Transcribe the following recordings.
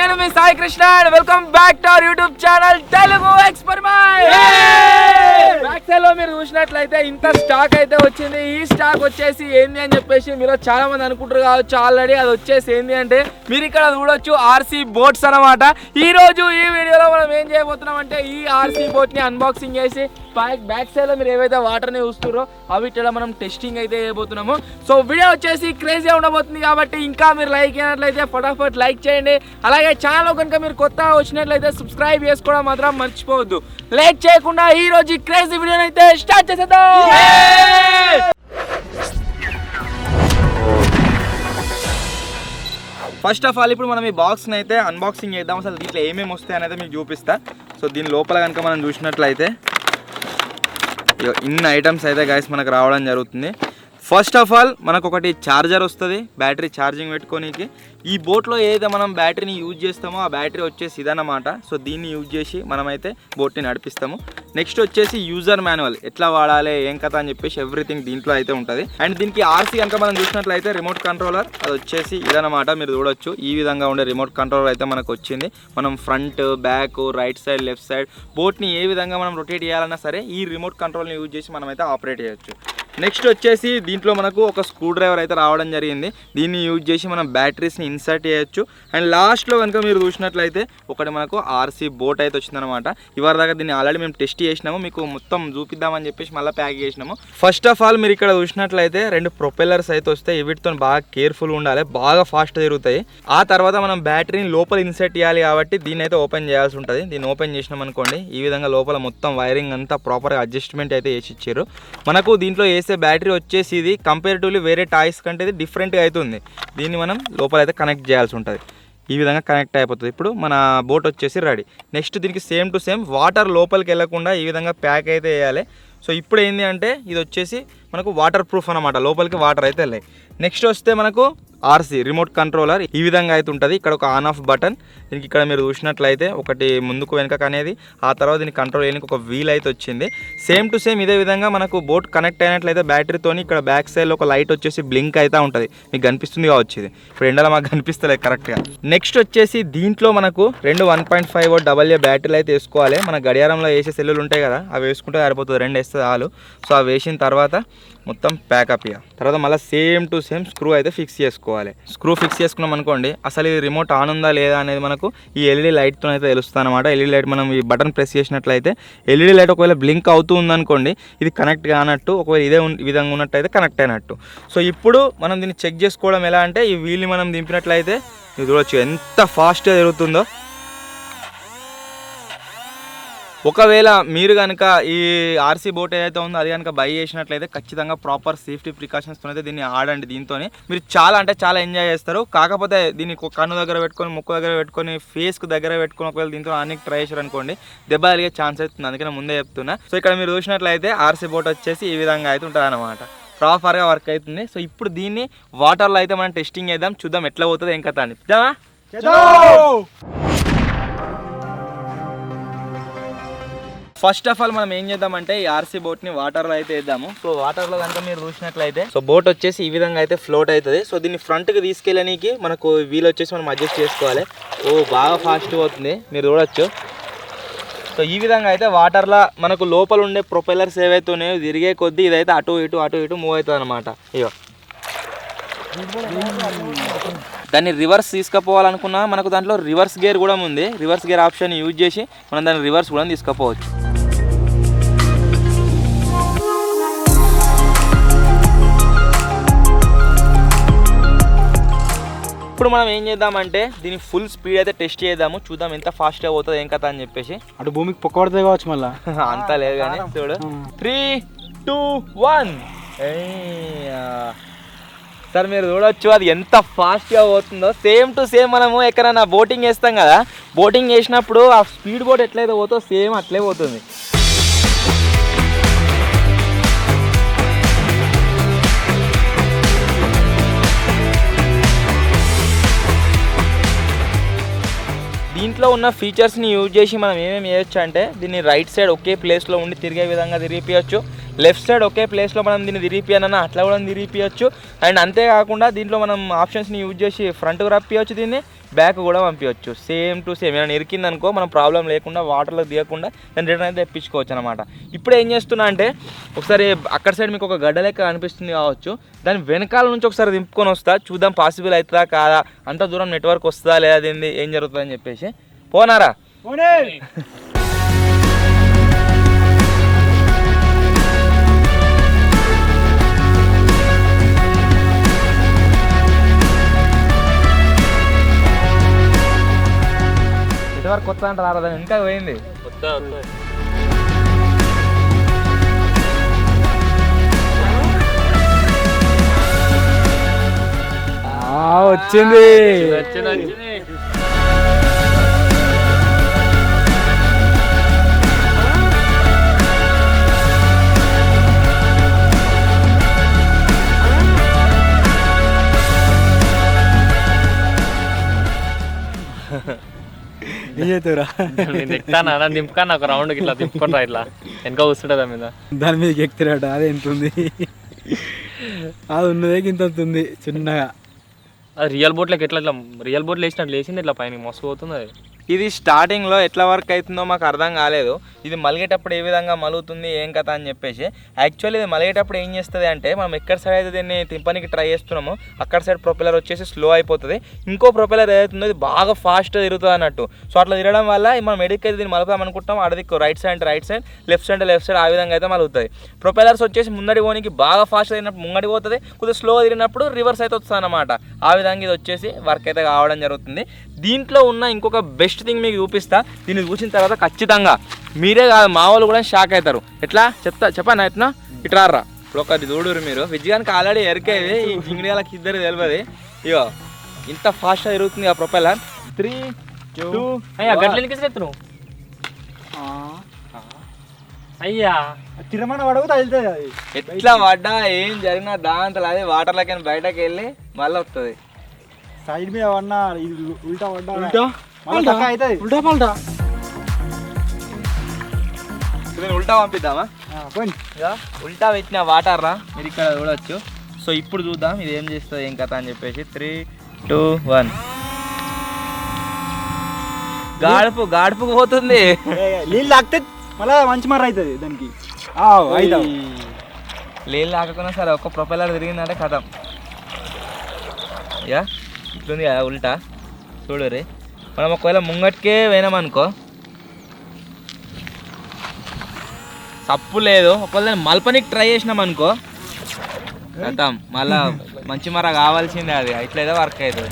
నేను మీ Sai Krishna and welcome back to our YouTube channel Telugu experiment. Back side లో మీరు చూసినట్లయితే ఇంత స్టాక్ అయితే వచ్చింది. ఈ స్టాక్ వచ్చేసి ఏంది అని చెప్పేసి మీరు చాలా మంది అనుకుంటారు కావచ్చు. ఆల్రెడీ అది వచ్చేసి ఏంది అంటే మీరు ఇక్కడ చూడొచ్చు ఆర్సీ బోట్స్ అనమాట. ఈ రోజు ఈ వీడియోలో మనం ఏం చేయబోతున్నాం అంటే ఈ ఆర్సీ బోట్ ని అన్బాక్సింగ్ చేసి బ్యాక్ సైడ్ లో మీరు ఏవైతే వాటర్ ని చూస్తున్నారో అవి ఇట్లా మనం టెస్టింగ్ అయితే చేయబోతున్నాము. సో వీడియో వచ్చేసి క్రేజీ ఉండబోతుంది కాబట్టి ఇంకా మీరు లైక్ అయినట్లయితే ఫటాఫట్ లైక్ చేయండి. అలాగే ఛానల్ కనుక మీరు కొత్తగా వచ్చినట్లయితే సబ్స్క్రైబ్ చేసుకోవడం మాత్రం మర్చిపోవద్దు. లేట్ చేయకుండా ఈ రోజు క్రేజీ వీడియోని అయితే స్టార్ట్ చేసేద్దాం. ఫస్ట్ ఆఫ్ ఆల్ ఇప్పుడు మనం ఈ బాక్స్ని అయితే అన్బాక్సింగ్ చేద్దాం. అసలు దీంట్లో ఏమేమి వస్తాయి అనేది మీకు చూపిస్తా. సో దీని లోపల కనుక మనం చూసినట్లయితే ఇన్ని ఐటమ్స్ అయితే గైస్ మనకు రావడం జరుగుతుంది. ఫస్ట్ ఆఫ్ ఆల్ మనకు ఒకటి ఛార్జర్ వస్తుంది, బ్యాటరీ ఛార్జింగ్ పెట్టుకోనికి. ఈ బోట్లో ఏదైతే మనం బ్యాటరీని యూజ్ చేస్తామో ఆ బ్యాటరీ వచ్చేసి ఇదన్నమాట. సో దీన్ని యూజ్ చేసి మనమైతే బోట్ని నడిపిస్తాము. నెక్స్ట్ వచ్చేసి యూజర్ మాన్యువల్, ఎట్లా వాడాలి ఏం కథ అని చెప్పేసి ఎవ్రీథింగ్ దీంట్లో అయితే ఉంటుంది. అండ్ దీనికి ఆర్సీ కనుక మనం చూసినట్లయితే రిమోట్ కంట్రోలర్ అది వచ్చేసి ఇదన్నమాట. మీరు చూడొచ్చు ఈ విధంగా ఉండే రిమోట్ కంట్రోలర్ అయితే మనకు వచ్చింది. మనం front, back, right side, left side బోట్ని ఏ విధంగా మనం రొటేట్ చేయాలన్నా సరే ఈ రిమోట్ కంట్రోల్ని యూజ్ చేసి మనమైతే ఆపరేట్ చేయొచ్చు. నెక్స్ట్ వచ్చేసి దీంట్లో మనకు ఒక స్క్రూ డ్రైవర్ అయితే రావడం జరిగింది. దీన్ని యూజ్ చేసి మనం బ్యాటరీస్ని ఇన్సర్ట్ చేయొచ్చు. అండ్ లాస్ట్లో కనుక మీరు చూసినట్లయితే ఒకటి మనకు ఆర్సీ బోట్ అయితే వచ్చిందనమాట. ఇవాళ దాకా దీన్ని ఆల్రెడీ మేము టెస్ట్ చేసినాము, మీకు మొత్తం చూపిద్దామని చెప్పేసి మళ్ళీ ప్యాక్ చేసినాము. ఫస్ట్ ఆఫ్ ఆల్ మీరు ఇక్కడ చూసినట్లయితే 2 ప్రొపెల్లర్స్ అయితే వస్తాయి. వీటితో బాగా కేర్ఫుల్గా ఉండాలి, బాగా ఫాస్ట్ తిరుగుతాయి. ఆ తర్వాత మనం బ్యాటరీని లోపల ఇన్సర్ట్ చేయాలి కాబట్టి దీన్ని అయితే ఓపెన్ చేయాల్సి ఉంటుంది. దీన్ని ఓపెన్ చేసినాం అనుకోండి ఈ విధంగా లోపల మొత్తం వైరింగ్ అంతా ప్రాపర్గా అడ్జస్ట్మెంట్ అయితే చేసి ఇచ్చారు. మనకు దీంట్లో బ్యాటరీ వచ్చేసి ఇది కంపేరిటివ్లీ వేరే టాయ్స్ కంటే ఇది డిఫరెంట్గా అవుతుంది. దీన్ని మనం లోపల అయితే కనెక్ట్ చేయాల్సి ఉంటుంది. ఈ విధంగా కనెక్ట్ అయిపోతుంది. ఇప్పుడు మన బోట్ వచ్చేసి రెడీ. నెక్స్ట్ దీనికి సేమ్ టు సేమ్ వాటర్ లోపలికి వెళ్ళకుండా ఈ విధంగా ప్యాక్ అయితే వేయాలి. సో ఇప్పుడు ఏంటి అంటే ఇది వచ్చేసి మనకు వాటర్ ప్రూఫ్ అనమాట, లోపలికి వాటర్ అయితే వెళ్ళాయి. నెక్స్ట్ వస్తే మనకు ఆర్సీ రిమోట్ కంట్రోలర్ ఈ విధంగా అయితే ఉంటుంది. ఇక్కడ ఒక ఆన్ ఆఫ్ బటన్, దీనికి ఇక్కడ మీరు చూసినట్లయితే ఒకటి ముందుకు వెనక అనేది, ఆ తర్వాత దీనికి కంట్రోల్ చేయడానికి ఒక వీల్ అయితే వచ్చింది. సేమ్ టు సేమ్ ఇదే విధంగా మనకు బోట్ కనెక్ట్ అయినట్లయితే బ్యాటరీతోని ఇక్కడ బ్యాక్ సైడ్లో ఒక లైట్ వచ్చేసి బ్లింక్ అయితే ఉంటుంది. మీకు కనిపిస్తుంది కావచ్చు, ఇది ఇప్పుడు ఎండలో మాకు కనిపిస్తలేదు కరెక్ట్గా. నెక్స్ట్ వచ్చేసి దీంట్లో మనకు 2 1.5 AA బ్యాటరీలు అయితే వేసుకోవాలి. మన గడియారంలో వేసే సెల్లులు ఉంటాయి కదా అవి వేసుకుంటే సరిపోతుంది, 2 వేస్తే చాలు. సో అవి వేసిన తర్వాత మొత్తం ప్యాకప్ ఇక తర్వాత మళ్ళీ సేమ్ టు సేమ్ స్క్రూ అయితే ఫిక్స్ చేసుకోవాలి. స్క్రూ ఫిక్స్ చేసుకున్నాం అనుకోండి అసలు ఇది రిమోట్ ఆన్ ఉందా లేదా అనేది మనకు ఈ ఎల్ఈడి లైట్తో అయితే తెలుస్తుంది అనమాట. ఎల్ఈడి లైట్ మనం ఈ బటన్ ప్రెస్ చేసినట్లయితే ఎల్ఈడి లైట్ ఒకవేళ బ్లింక్ అవుతూ ఉందనుకోండి ఇది కనెక్ట్ కానట్టు, ఒకవేళ ఇదే విధంగా ఉన్నట్టయితే కనెక్ట్ అయినట్టు. సో ఇప్పుడు మనం దీన్ని చెక్ చేసుకోవడం ఎలా అంటే ఈ వీల్ని మనం దింపినట్లయితే ఇది చూడొచ్చు ఎంత ఫాస్ట్గా జరుగుతుందో. ఒకవేళ మీరు కనుక ఈ ఆర్సీ బోట్ ఏదైతే ఉందో అది కనుక బై చేసినట్లయితే ఖచ్చితంగా ప్రాపర్ సేఫ్టీ ప్రికాషన్స్తో అయితే దీన్ని ఆడండి. దీంతో మీరు చాలా అంటే చాలా ఎంజాయ్ చేస్తారు. కాకపోతే దీన్ని కన్ను దగ్గర పెట్టుకొని, ముక్కు దగ్గర పెట్టుకొని, ఫేస్కు దగ్గర పెట్టుకొని ఒకవేళ దీంతో అన్ని ట్రై చేశారు అనుకోండి దెబ్బ కలిగే ఛాన్స్ అవుతుంది. అందుకని ముందే చెప్తున్నా. సో ఇక్కడ మీరు చూసినట్లయితే ఆర్సీ బోట్ వచ్చేసి ఈ విధంగా అయితే ఉంటుంది అనమాట, ప్రాపర్గా వర్క్ అవుతుంది. సో ఇప్పుడు దీన్ని వాటర్లో అయితే మనం టెస్టింగ్ చేద్దాం, చూద్దాం ఎట్లా పోతుంది ఏం కథ అని. ఫస్ట్ ఆఫ్ ఆల్ మనం ఏం చేద్దామంటే ఈ ఆర్సీ బోట్ని వాటర్లో అయితే వేద్దాము. సో వాటర్లో కనుక మీరు చూసినట్లయితే సో బోట్ వచ్చేసి ఈ విధంగా అయితే ఫ్లోట్ అవుతుంది. సో దీన్ని ఫ్రంట్కి తీసుకెళ్ళడానికి మనకు వీల్ వచ్చేసి మనం అడ్జస్ట్ చేసుకోవాలి. బాగా ఫాస్ట్గా అవుతుంది మీరు చూడొచ్చు. సో ఈ విధంగా అయితే వాటర్లో మనకు లోపల ఉండే ప్రొపెల్లర్స్ ఏవైతే ఉన్నాయో తిరిగే కొద్దీ ఇదైతే అటు ఇటు మూవ్ అవుతుంది అనమాట. ఇగో దాన్ని రివర్స్ తీసుకుపోవాలనుకున్నా మనకు దాంట్లో రివర్స్ గేర్ కూడా ఉంది. రివర్స్ గేర్ ఆప్షన్ యూజ్ చేసి మనం దాన్ని రివర్స్ కూడా తీసుకుపోవచ్చు. ఇప్పుడు మనం ఏం చేద్దామంటే దీని ఫుల్ స్పీడ్ అయితే టెస్ట్ చేద్దాము, చూద్దాం ఎంత ఫాస్ట్గా పోతుంది ఏం కథ అని చెప్పేసి. అటు భూమికి పొక్క పడుతుంది కావచ్చు మళ్ళీ, అంతా లేదు కానీ చూడు. 3, 2, 1 సార్ మీరు చూడవచ్చు అది ఎంత ఫాస్ట్గా పోతుందో. సేమ్ టు సేమ్ మనము ఎక్కడైనా బోటింగ్ చేస్తాం కదా, బోటింగ్ చేసినప్పుడు ఆ స్పీడ్ బోట్ ఎట్లయితే పోతుందో సేమ్ అట్లే పోతుంది. దీంట్లో ఉన్న ఫీచర్స్ని యూజ్ చేసి మనం ఏమేమి చేయొచ్చు అంటే దీన్ని రైట్ సైడ్ ఒకే ప్లేస్లో ఉండి తిరిగే విధంగా తిరిగిపోయచ్చు. లెఫ్ట్ సైడ్ ఒకే ప్లేస్లో మనం దీన్ని తిరిగిపోయానన్నా అట్లా కూడా తిరిగిపోయచ్చు. అండ్ అంతేకాకుండా దీంట్లో మనం ఆప్షన్స్ని యూజ్ చేసి ఫ్రంట్కి రప్పియచ్చు, దీన్ని బ్యాక్ కూడా పంపించవచ్చు. సేమ్ టు సేమ్ ఏమైనా ఇరికిందనుకో మనం ప్రాబ్లం లేకుండా వాటర్లో దిగకుండా దాన్ని రిటర్న్ అయితే తెప్పించుకోవచ్చు అనమాట. ఇప్పుడు ఏం చేస్తున్నా అంటే ఒకసారి అక్కడ సైడ్ మీకు ఒక గడ్డ లెక్క అనిపిస్తుంది కావచ్చు, దాని వెనకాల నుంచి ఒకసారి దింపుకొని వస్తా, చూద్దాం పాసిబుల్ అవుతుందా కాదా, అంత దూరం నెట్వర్క్ వస్తుందా లేదా, అదేంది ఏం జరుగుతుందని చెప్పేసి. పోనారా నెట్వర్క్ కొత్త అంటే రాదా, ఇంకా పోయింది వచ్చింది. ఏం చేస్తావురా? నేను ఎక్కుతానా దింపుకా ఒక రౌండ్ ఇట్లా తిప్పుకొని రా, ఇట్లా వెనక కూర్చుంటే దాని మీద, దాని మీద ఎక్కుతారట. అది ఎంత ఉంది? అది ఉన్నదే ఇంత ఉంది చిన్నగా. అది రియల్ బోట్లోకి ఎట్లా ఇట్లా రియల్ బోట్లు వేసినట్టు లేచింది ఇట్లా పైన మస్తు పోతుంది. అది ఇది స్టార్టింగ్లో ఎట్లా వర్క్ అవుతుందో మాకు అర్థం కాలేదు. ఇది మలిగేటప్పుడు ఏ విధంగా మలుగుతుంది ఏం కథ అని చెప్పేసి. యాక్చువల్లీ ఇది మలిగేటప్పుడు ఏం చేస్తుంది అంటే మనం ఎక్కడ సైడ్ అయితే దీన్ని తింపనికి ట్రై చేస్తున్నామో అక్కడ సైడ్ ప్రొపెలర్ వచ్చేసి స్లో అయిపోతుంది. ఇంకో ప్రొపెలర్ ఏదైతుందో ఇది బాగా ఫాస్ట్గా తిరుగుతుంది అన్నట్టు. సో అట్లా తిరగడం వల్ల మనం ఎడికైతే దీన్ని మలుపుదాం అనుకుంటాం, అడదిక్కు రైట్ సైడ్ లెఫ్ట్ సైడ్ ఆ విధంగా అయితే మలుగుతుంది. ప్రొపెలర్స్ వచ్చేసి ముందడి పోనీకి బాగా ఫాస్ట్గా తిరిగినప్పుడు ముంగడి పోతుంది, కొద్దిగా స్లో తిరిగినప్పుడు రివర్స్ అయితే వస్తుంది అన్నమాట. ఆ విధంగా ఇది వచ్చేసి వర్క్ అయితే కావడం జరుగుతుంది. దీంట్లో ఉన్న ఇంకొక బెస్ట్ థింగ్ మీకు చూపిస్తా. దీన్ని చూసిన తర్వాత ఖచ్చితంగా మీరే కాదు మా వాళ్ళు కూడా షాక్ అవుతారు. ఎట్లా చెప్పాను ఎట్లా ఇట్రారా. ఇప్పుడు ఒకటి చూడరు మీరు, విజయానికి ఆల్రెడీ ఎరికేది, ఈ జింగిడియాలకి ఇద్దరు తెలియదు. ఇగో ఇంత ఫాస్ట్గా తిరుగుతుంది ఆ ప్రొపెలర్. 3, 2 గట్ల అయ్యా తిరమణ పడవు వెళ్తుంది. ఎట్లా పడ్డా ఏం జరిగినా దాంతో అది వాటర్లకి బయటకు వెళ్ళి మళ్ళీ వస్తుంది. సైడ్ మీద పడినా ఉల్టా పడ్డా అవుతుంది. ఉల్టా పల్టా ఉల్టా పంపిద్దామా? ఉల్టా పెట్టిన వాటర్ రా మీరు ఇక్కడ చూడొచ్చు. సో ఇప్పుడు చూద్దాం ఇది ఏం చేస్తుంది ఏం కథ అని చెప్పేసి. 3, 2, 1 గాడుపుకు పోతుంది. నీళ్ళు తాకితే మళ్ళీ మంచి మర్ర అవుతుంది దానికి. నీళ్ళు తాకకుండా సరే ఒక్క ప్రొపెలర్ తిరిగిందంటే కథం. యా ఇట్లుంది కదా ఉల్టా చూడు రే. మనం ఒకవేళ ముంగటికే పోయినామనుకో తప్పు లేదు, ఒకవేళ మల్పనికి ట్రై చేసినామనుకో కథం మళ్ళా మంచి మర కావాల్సిందే. అది ఇట్లయితే వర్క్ అవుతుంది.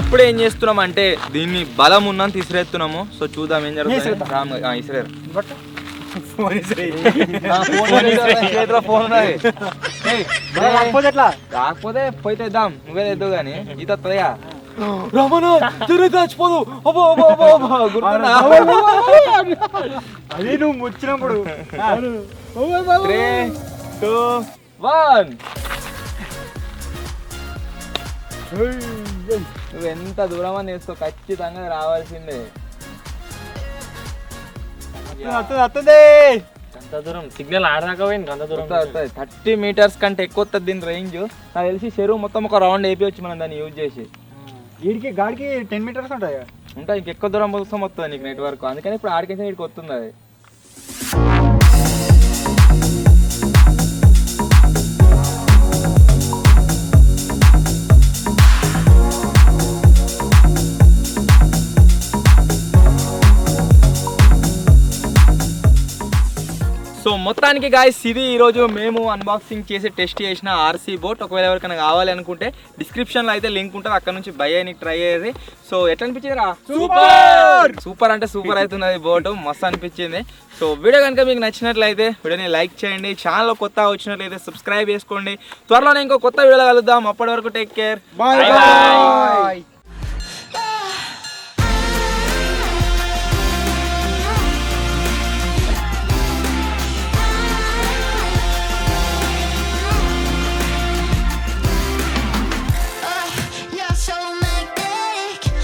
ఇప్పుడు ఏం చేస్తున్నాం అంటే దీన్ని బలం ఉన్నని తీసిరేస్తున్నాము. సో చూద్దాం ఏం జరుగుతుంది. ఇసిరేరు ఫోన్ కాకపోతే పోయి తెద్దాం, నువ్వే తెద్దు కానీ ఈత వస్తుందిగా. చచ్చిపోదు అది నువ్వు ముచ్చినప్పుడు. 3, 2, 1 నువ్వు ఎంత దూరం అని వేసుకో ఖచ్చితంగా రావాల్సిందే. అంత దూరం సిగ్నల్ ఆడదాకా పోయింది. అంత దూరం 30 మీటర్స్ కంటే ఎక్కువ వస్తుంది దీని రేంజ్. నాకు తెలిసి చెరువు మొత్తం ఒక రౌండ్ వేపించవచ్చు మనం దాన్ని యూజ్ చేసి. వీడికి గాడికి 10 మీటర్స్ ఉంటాయి కదా. ఇంకా ఇంకెక్కువ దూరం కోసం వస్తుంది నీకు నెట్వర్క్, అందుకని ఇప్పుడు ఆడికైతే వీడికి వస్తుంది అది. సో మొత్తానికి గాయస్ ఇది ఈరోజు మేము అన్బాక్సింగ్ చేసి టెస్ట్ చేసిన ఆర్సీ బోట్. ఒకవేళ ఎవరికైనా కావాలి అనుకుంటే డిస్క్రిప్షన్లో అయితే లింక్ ఉంటుంది, అక్కడ నుంచి బై అయ్యి ట్రై అయ్యేది. సో ఎట్లా అనిపించింది రా? సూపర్ అంటే సూపర్ అవుతున్నది బోటు, మస్తు అనిపించింది. సో వీడియో కనుక మీకు నచ్చినట్లయితే వీడియోని లైక్ చేయండి, ఛానల్లో కొత్త వచ్చినట్లయితే సబ్స్క్రైబ్ చేసుకోండి. త్వరలోనే ఇంకో కొత్త వీడియో కలుద్దాం, అప్పటి వరకు టేక్ కేర్, బాయ్ బాయ్.